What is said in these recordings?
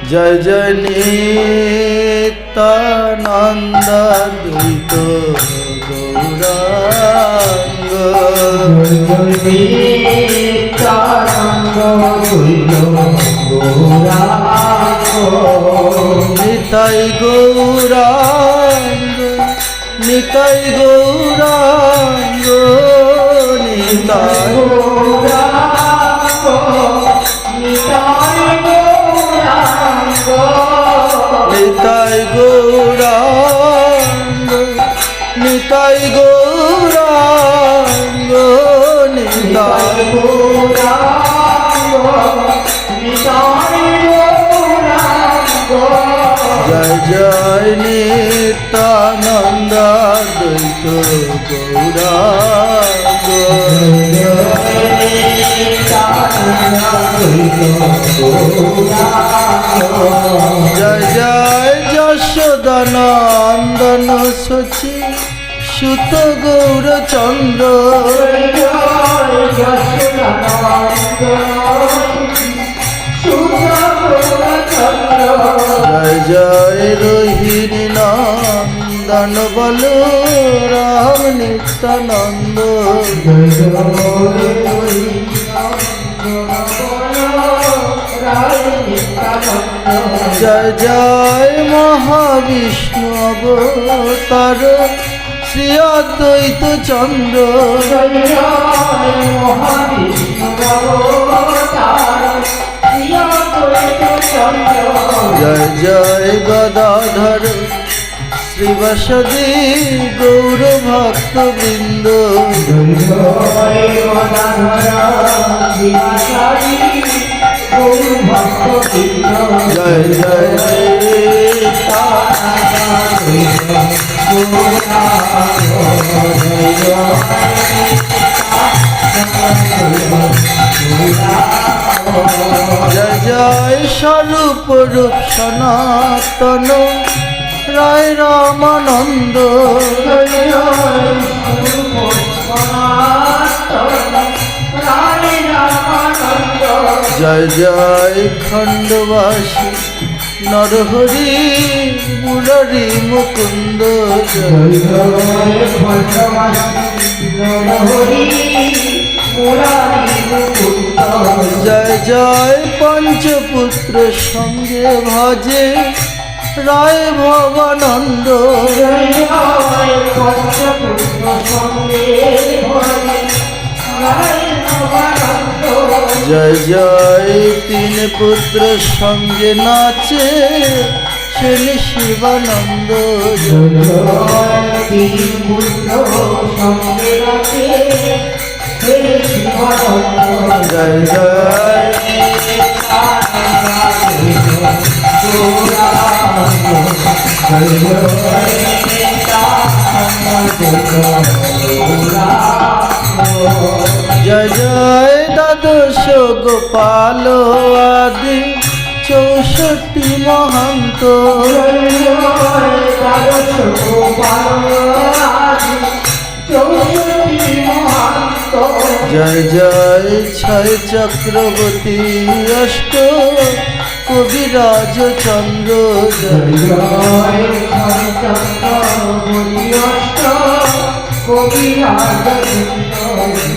জয় জয় নিত্যানন্দ দ্বৈত গৌরাঙ্গ নিতাই গৌরাঙ্গ নিতাই গৌরাঙ্গ নিতাই নিতাই গৌরাঙ্গ নিতাই গৌরাঙ্গ নিতাই জয় জয় নিত্যানন্দ দ্বৈত গৌরাঙ্গ জয় জয় যশোদানন্দন শচী সুত গৌরচন্দ্র জয় জয় রোহিণী নন্দন বলরাম নিত্যানন্দ জয় জয় মহাবিষ্ণু অবতার শ্রী অদ্বৈত চন্দ্র জয় জয় গদাধর শ্রীবাসদী গৌর ভক্ত বৃন্দ জয় জয় জয় জয় স্বরূপ রূপ সনাতন রায় রামানন্দ জয় জয় খণ্ডবাসী নরহরি মুরারি মুকুন্দ জয় জয় জয় পঞ্চপুত্র সঙ্গে ভজে রায় ভবানন্দ জয় জয় তিন পুত্র সঙ্গে নাচে ছেলে শিবানন্দ জয় জয় জয় জয় দ্বাদশ গোপাল আদি 64 মহান্ত জয় জয় ছয় চক্রবর্তী অষ্ট কবিরাজ চন্দ্র জয় জয়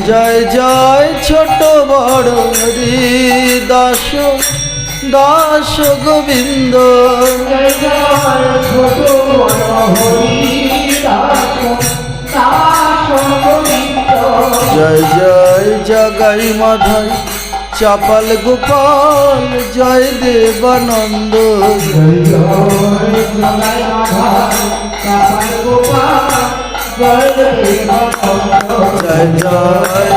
জয় জয় ছোট বড় হরি দাস দাস গোবিন্দ জয় জয় জগাই মাধাই চাপাল গোপাল জয় দেবানন্দ জয় জয়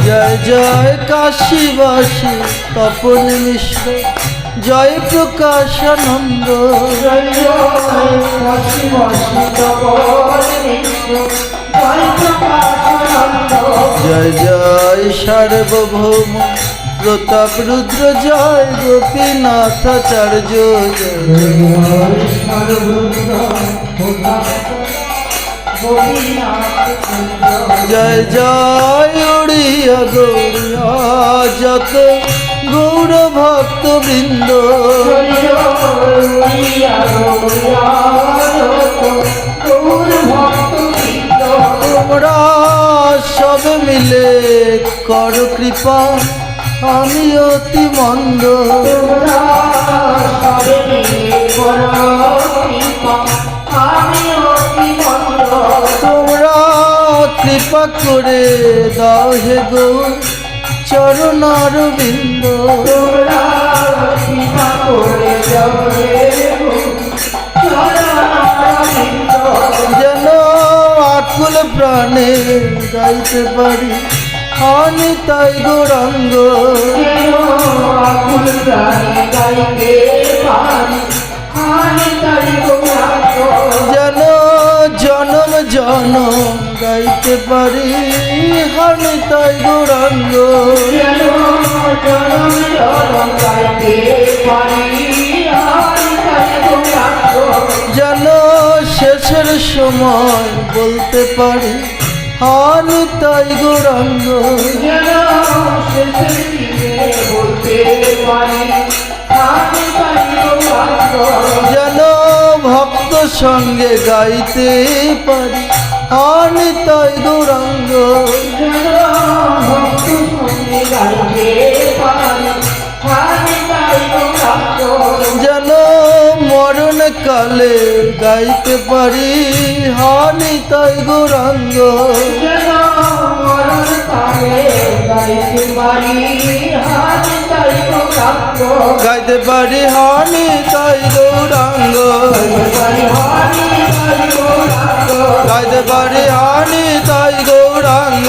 জয় জয় কাশীবাসী তপন মিশ্র জয় প্রকাশানন্দ জয় জয় সার্বভৌম প্রতাপ রুদ্র জয় গোপীনাথাচার্য জয় জয় উড়িয়া গৌরিয়া যত গৌর ভক্ত বৃন্দ তোমরা সব মিলে কর কৃপা আমি অতি মন্দ তোমরা কৃপা করে দাও হে গো চরণার বিন্দ যেন আকুল প্রাণে গাইতে পারি আমি তাই গৌরাঙ্গ যেন জনম জনম গাইতে পারি আমি তাই গৌরাঙ্গ যেন শেষের সময় বলতে পারি আমি তাই গৌরাঙ্গ যেন ভক্ত সঙ্গে গাইতে পারি আমি তাই গৌরাঙ্গ যেন মরণ কালে গাইতে পারি হানি তাই গৌরাঙ্গ গাইতে পারি হানি তাই গৌরাঙ্গ গাইতে পারি হানি তাই গৌরাঙ্গ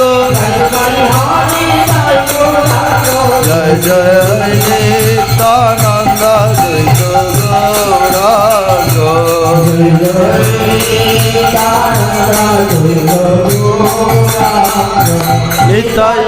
জয় জয় নিত্যানন্দ দ্বৈত গৌরাঙ্গ নিতাই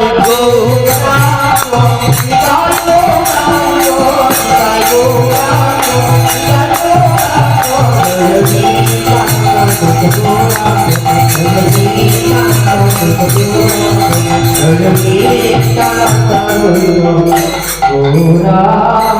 Gora